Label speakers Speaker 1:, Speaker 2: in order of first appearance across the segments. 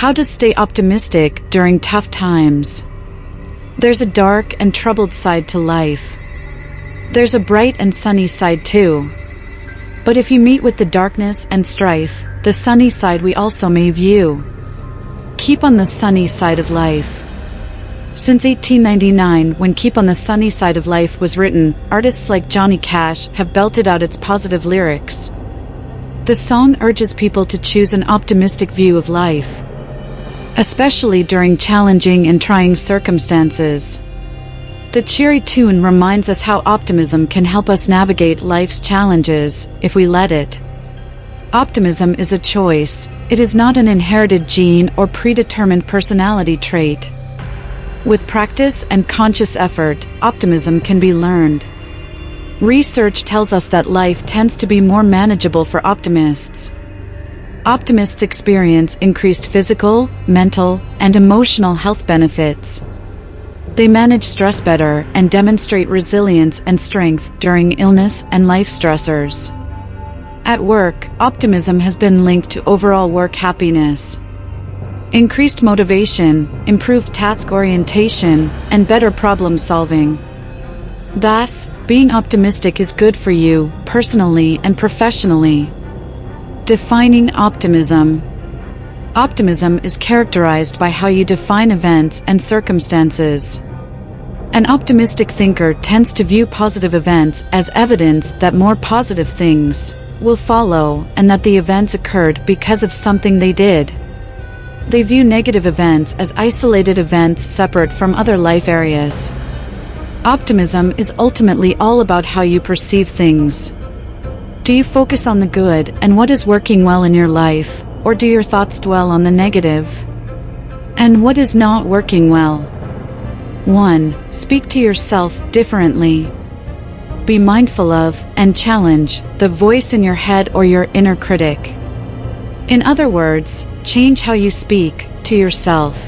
Speaker 1: How to stay optimistic during tough times. There's a dark and troubled side to life. There's a bright and sunny side too. But if you meet with the darkness and strife, the sunny side we also may view. Keep on the sunny side of life. Since 1899, when Keep on the Sunny Side of Life was written, artists like Johnny Cash have belted out its positive lyrics. The song urges people to choose an optimistic view of life, especially during challenging and trying circumstances. The cheery tune reminds us how optimism can help us navigate life's challenges, if we let it. Optimism is a choice. It is not an inherited gene or predetermined personality trait. With practice and conscious effort, optimism can be learned. Research tells us that life tends to be more manageable for optimists. Optimists experience increased physical, mental, and emotional health benefits. They manage stress better and demonstrate resilience and strength during illness and life stressors. At work, optimism has been linked to overall work happiness. Increased motivation, improved task orientation, and better problem solving. Thus, being optimistic is good for you, personally and professionally. Defining optimism. Optimism is characterized by how you define events and circumstances. An optimistic thinker tends to view positive events as evidence that more positive things will follow and that the events occurred because of something they did. They view negative events as isolated events separate from other life areas. Optimism is ultimately all about how you perceive things. Do you focus on the good and what is working well in your life, or do your thoughts dwell on the negative and what is not working well? 1. Speak to yourself differently. Be mindful of and challenge the voice in your head or your inner critic. In other words, change how you speak to yourself.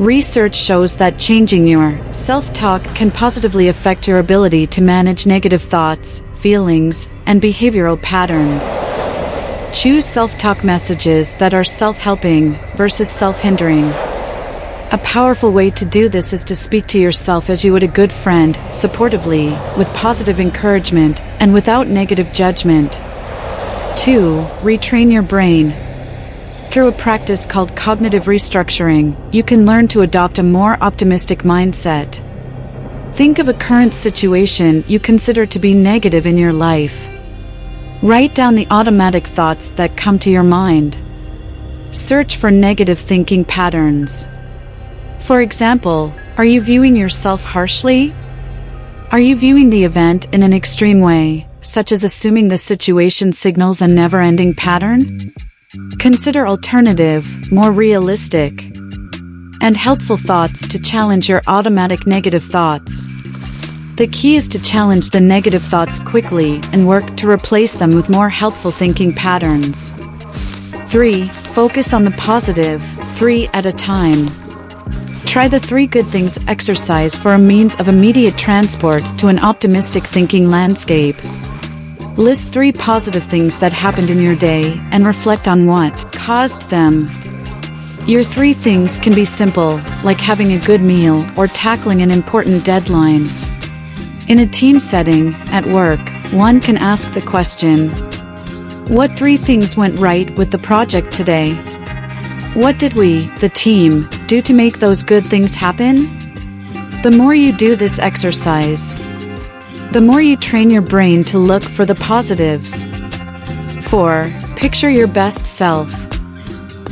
Speaker 1: Research shows that changing your self-talk can positively affect your ability to manage negative thoughts, feelings, and behavioral patterns. Choose self-talk messages that are self-helping versus self-hindering. A powerful way to do this is to speak to yourself as you would a good friend, supportively, with positive encouragement, and without negative judgment. 2. Retrain your brain. Through a practice called cognitive restructuring, you can learn to adopt a more optimistic mindset. Think of a current situation you consider to be negative in your life. Write down the automatic thoughts that come to your mind. Search for negative thinking patterns. For example, are you viewing yourself harshly? Are you viewing the event in an extreme way, such as assuming the situation signals a never-ending pattern? Consider alternative, more realistic, and helpful thoughts to challenge your automatic negative thoughts. The key is to challenge the negative thoughts quickly and work to replace them with more helpful thinking patterns. 3. Focus on the positive, 3 at a time. Try the 3 good things exercise for a means of immediate transport to an optimistic thinking landscape. List 3 positive things that happened in your day and reflect on what caused them. Your 3 things can be simple, like having a good meal or tackling an important deadline. In a team setting, at work, one can ask the question, what 3 things went right with the project today? What did we, the team, do to make those good things happen? The more you do this exercise, the more you train your brain to look for the positives. 4. Picture your best self.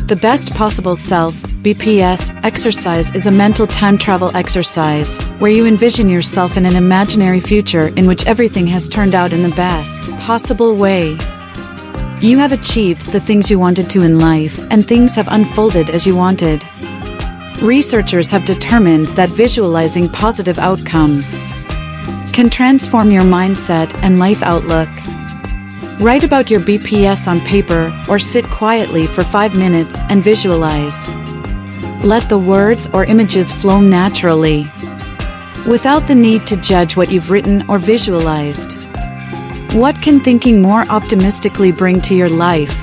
Speaker 1: The best possible self, BPS, exercise is a mental time travel exercise, where you envision yourself in an imaginary future in which everything has turned out in the best possible way. You have achieved the things you wanted to in life, and things have unfolded as you wanted. Researchers have determined that visualizing positive outcomes can transform your mindset and life outlook. Write about your BPS on paper or sit quietly for 5 minutes and visualize. Let the words or images flow naturally, without the need to judge what you've written or visualized. What can thinking more optimistically bring to your life?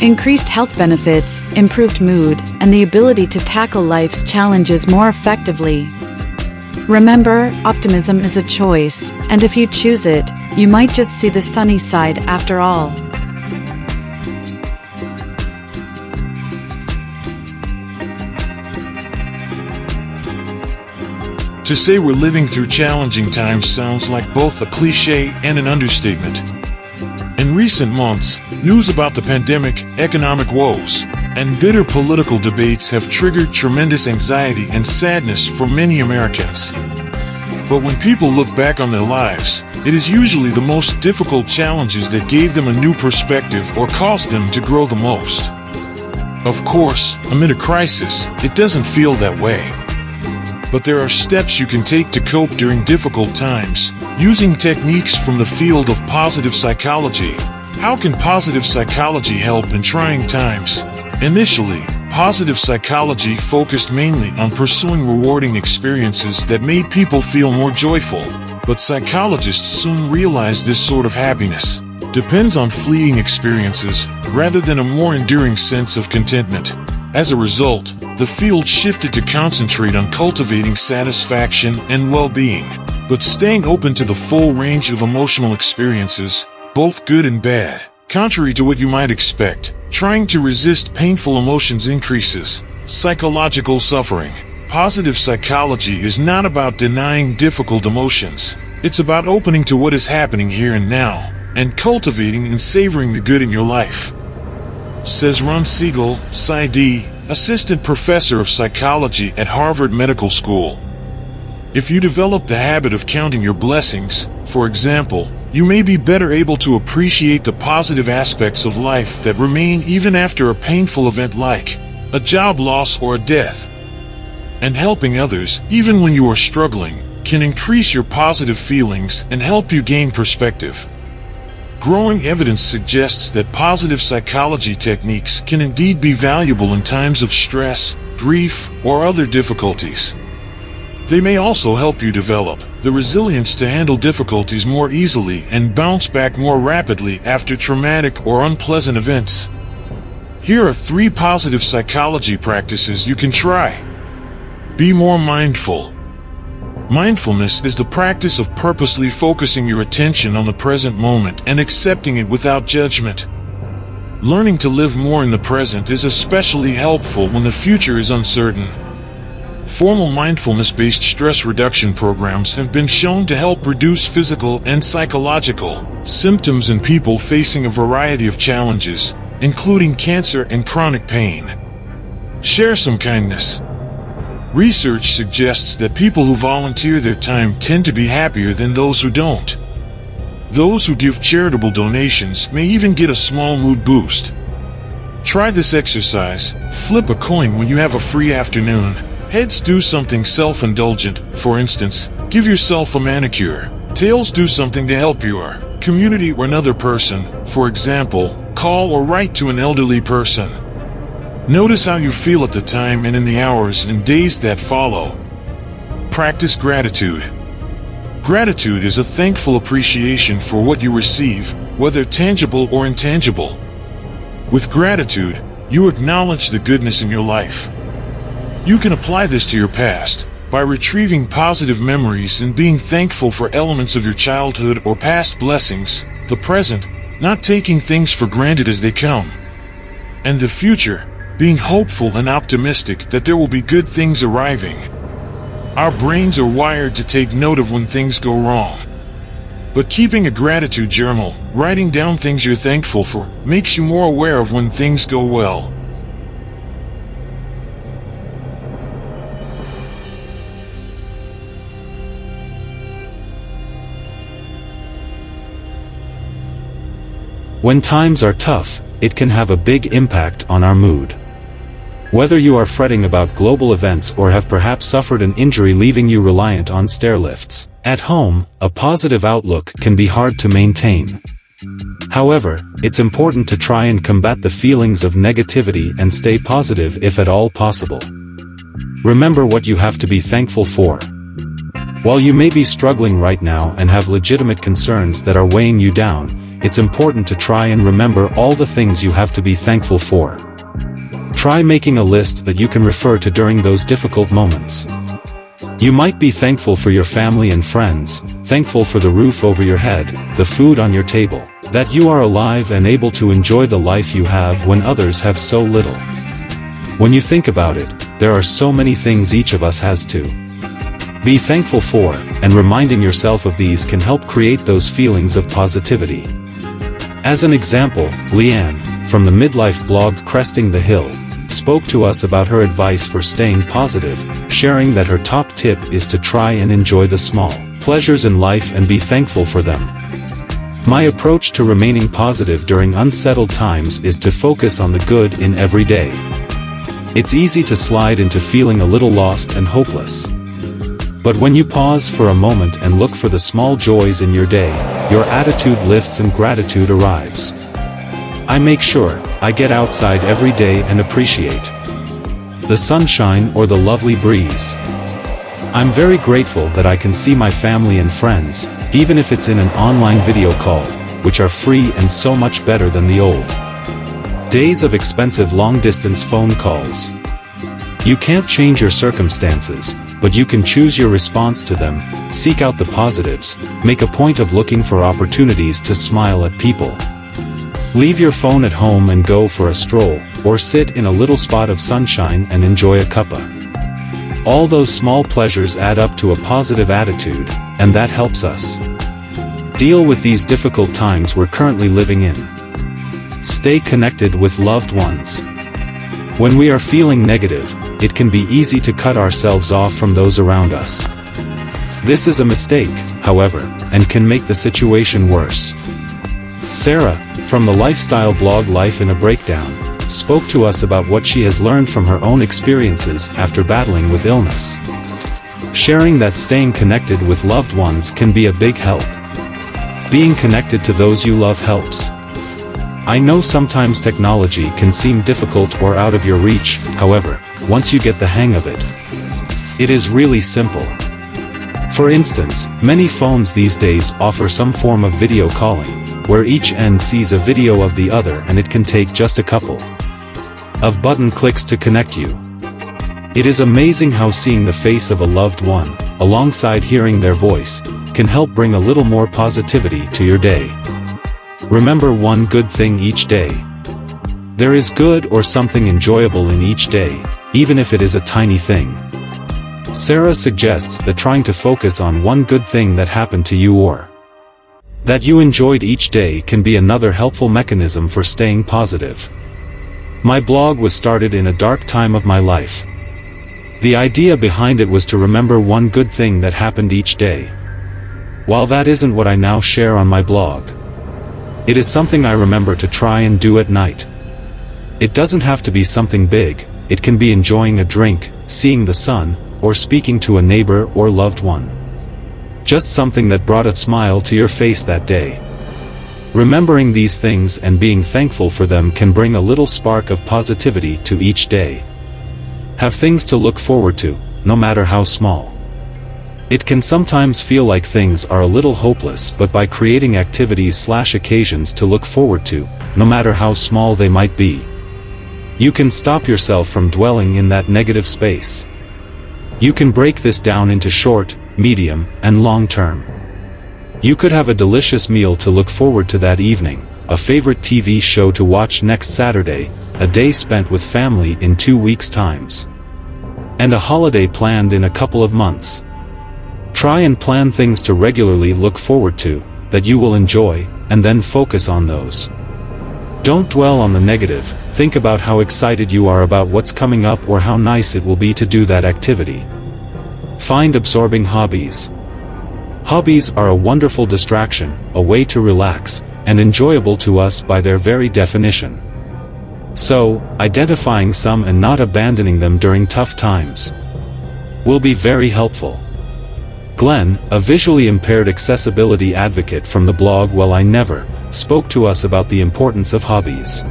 Speaker 1: increased health benefits, improved mood, and the ability to tackle life's challenges more effectively. Remember, optimism is a choice, and if you choose it, you might just see the sunny side after all.
Speaker 2: To say we're living through challenging times sounds like both a cliché and an understatement. In recent months, news about the pandemic, economic woes, and bitter political debates have triggered tremendous anxiety and sadness for many Americans. But when people look back on their lives, it is usually the most difficult challenges that gave them a new perspective or caused them to grow the most. Of course, amid a crisis, it doesn't feel that way. But there are steps you can take to cope during difficult times, using techniques from the field of positive psychology. How can positive psychology help in trying times? Initially, positive psychology focused mainly on pursuing rewarding experiences that made people feel more joyful, but psychologists soon realized this sort of happiness depends on fleeting experiences rather than a more enduring sense of contentment. As a result, the field shifted to concentrate on cultivating satisfaction and well-being, but staying open to the full range of emotional experiences, both good and bad. Contrary to what you might expect, trying to resist painful emotions increases psychological suffering. Positive psychology is not about denying difficult emotions. It's about opening to what is happening here and now, and cultivating and savoring the good in your life. Says Ron Siegel, PsyD, assistant professor of psychology at Harvard Medical School. If you develop the habit of counting your blessings, for example, you may be better able to appreciate the positive aspects of life that remain even after a painful event like a job loss or a death. And helping others, even when you are struggling, can increase your positive feelings and help you gain perspective. Growing evidence suggests that positive psychology techniques can indeed be valuable in times of stress, grief, or other difficulties. They may also help you develop the resilience to handle difficulties more easily and bounce back more rapidly after traumatic or unpleasant events. Here are 3 positive psychology practices you can try. Be more mindful. Mindfulness is the practice of purposely focusing your attention on the present moment and accepting it without judgment. Learning to live more in the present is especially helpful when the future is uncertain. Formal mindfulness-based stress reduction programs have been shown to help reduce physical and psychological symptoms in people facing a variety of challenges, including cancer and chronic pain. Share some kindness. Research suggests that people who volunteer their time tend to be happier than those who don't. Those who give charitable donations may even get a small mood boost. Try this exercise. Flip a coin when you have a free afternoon. Heads, do something self-indulgent, for instance, give yourself a manicure. Tails, do something to help your community or another person, for example, call or write to an elderly person. Notice how you feel at the time and in the hours and days that follow. Practice gratitude. Gratitude is a thankful appreciation for what you receive, whether tangible or intangible. With gratitude, you acknowledge the goodness in your life. You can apply this to your past by retrieving positive memories and being thankful for elements of your childhood or past blessings, the present, not taking things for granted as they come, and the future, being hopeful and optimistic that there will be good things arriving. Our brains are wired to take note of when things go wrong. But keeping a gratitude journal, writing down things you're thankful for, makes you more aware of when things go well.
Speaker 3: When times are tough, it can have a big impact on our mood. Whether you are fretting about global events or have perhaps suffered an injury leaving you reliant on stairlifts at home, a positive outlook can be hard to maintain. However, it's important to try and combat the feelings of negativity and stay positive if at all possible. Remember what you have to be thankful for. While you may be struggling right now and have legitimate concerns that are weighing you down, it's important to try and remember all the things you have to be thankful for. Try making a list that you can refer to during those difficult moments. You might be thankful for your family and friends, thankful for the roof over your head, the food on your table, that you are alive and able to enjoy the life you have when others have so little. When you think about it, there are so many things each of us has to be thankful for, and reminding yourself of these can help create those feelings of positivity. As an example, Leanne, from the midlife blog Cresting the Hill, spoke to us about her advice for staying positive, sharing that her top tip is to try and enjoy the small pleasures in life and be thankful for them. My approach to remaining positive during unsettled times is to focus on the good in every day. It's easy to slide into feeling a little lost and hopeless. But when you pause for a moment and look for the small joys in your day, your attitude lifts and gratitude arrives. I make sure I get outside every day and appreciate the sunshine or the lovely breeze. I'm very grateful that I can see my family and friends, even if it's in an online video call, which are free and so much better than the old days of expensive long-distance phone calls. You can't change your circumstances, but you can choose your response to them. Seek out the positives, make a point of looking for opportunities to smile at people. Leave your phone at home and go for a stroll, or sit in a little spot of sunshine and enjoy a cuppa. All those small pleasures add up to a positive attitude, and that helps us deal with these difficult times we're currently living in. Stay connected with loved ones. When we are feeling negative, it can be easy to cut ourselves off from those around us. This is a mistake, however, and can make the situation worse. Sarah, from the lifestyle blog Life in a Breakdown, spoke to us about what she has learned from her own experiences after battling with illness. Sharing that staying connected with loved ones can be a big help. Being connected to those you love helps. I know sometimes technology can seem difficult or out of your reach, however, once you get the hang of it, it is really simple. For instance, many phones these days offer some form of video calling, where each end sees a video of the other, and it can take just a couple of button clicks to connect you. It is amazing how seeing the face of a loved one, alongside hearing their voice, can help bring a little more positivity to your day. Remember one good thing each day. There is good or something enjoyable in each day, even if it is a tiny thing. Sarah suggests that trying to focus on one good thing that happened to you or that you enjoyed each day can be another helpful mechanism for staying positive. My blog was started in a dark time of my life. The idea behind it was to remember one good thing that happened each day. While that isn't what I now share on my blog, it is something I remember to try and do at night. It doesn't have to be something big. It can be enjoying a drink, seeing the sun, or speaking to a neighbor or loved one. Just something that brought a smile to your face that day. Remembering these things and being thankful for them can bring a little spark of positivity to each day. Have things to look forward to, no matter how small. It can sometimes feel like things are a little hopeless, but by creating activities/occasions to look forward to, no matter how small they might be, you can stop yourself from dwelling in that negative space. You can break this down into short, medium, and long term. You could have a delicious meal to look forward to that evening, a favorite TV show to watch next Saturday, a day spent with family in 2 weeks' times, and a holiday planned in a couple of months. Try and plan things to regularly look forward to, that you will enjoy, and then focus on those. Don't dwell on the negative. Think about how excited you are about what's coming up or how nice it will be to do that activity. Find absorbing hobbies. Hobbies are a wonderful distraction, a way to relax, and enjoyable to us by their very definition. So, identifying some and not abandoning them during tough times will be very helpful. Glenn, a visually impaired accessibility advocate from the blog Well I Never, spoke to us about the importance of hobbies.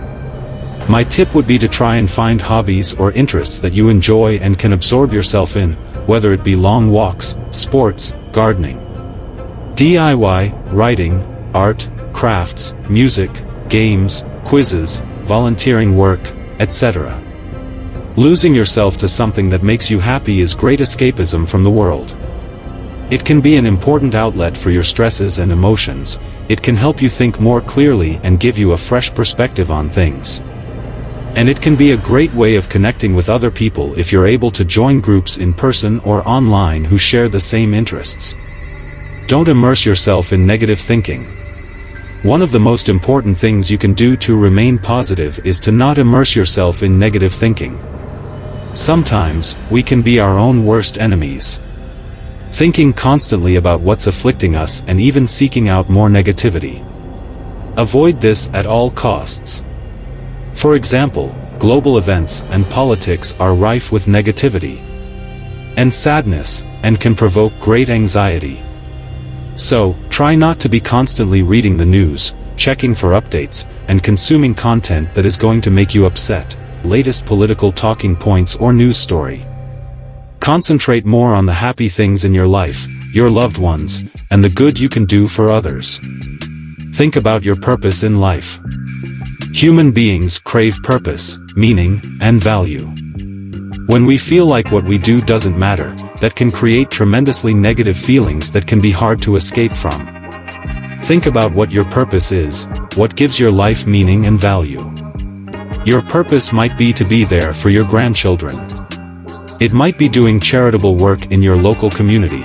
Speaker 3: My tip would be to try and find hobbies or interests that you enjoy and can absorb yourself in, whether it be long walks, sports, gardening, DIY, writing, art, crafts, music, games, quizzes, volunteering work, etc. Losing yourself to something that makes you happy is great escapism from the world. It can be an important outlet for your stresses and emotions. It can help you think more clearly and give you a fresh perspective on things. And it can be a great way of connecting with other people if you're able to join groups in person or online who share the same interests. Don't immerse yourself in negative thinking. One of the most important things you can do to remain positive is to not immerse yourself in negative thinking. Sometimes, we can be our own worst enemies. Thinking constantly about what's afflicting us and even seeking out more negativity. Avoid this at all costs. For example, global events and politics are rife with negativity and sadness, and can provoke great anxiety. So, try not to be constantly reading the news, checking for updates, and consuming content that is going to make you upset. Latest political talking points or news story. Concentrate more on the happy things in your life, your loved ones, and the good you can do for others. Think about your purpose in life. Human beings crave purpose, meaning, and value. When we feel like what we do doesn't matter, that can create tremendously negative feelings that can be hard to escape from. Think about what your purpose is, what gives your life meaning and value. Your purpose might be to be there for your grandchildren. It might be doing charitable work in your local community.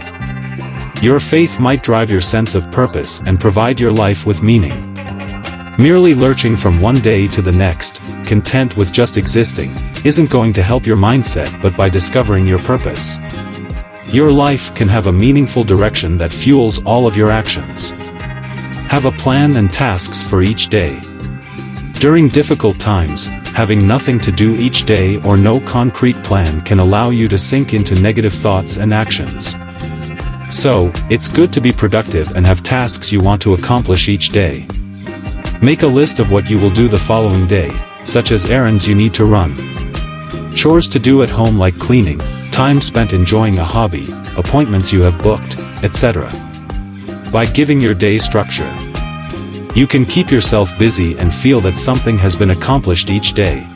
Speaker 3: Your faith might drive your sense of purpose and provide your life with meaning. Merely lurching from one day to the next, content with just existing, isn't going to help your mindset, but by discovering your purpose, your life can have a meaningful direction that fuels all of your actions. Have a plan and tasks for each day. During difficult times, having nothing to do each day or no concrete plan can allow you to sink into negative thoughts and actions. So, it's good to be productive and have tasks you want to accomplish each day. Make a list of what you will do the following day, such as errands you need to run, chores to do at home like cleaning, time spent enjoying a hobby, appointments you have booked, etc. By giving your day structure, you can keep yourself busy and feel that something has been accomplished each day.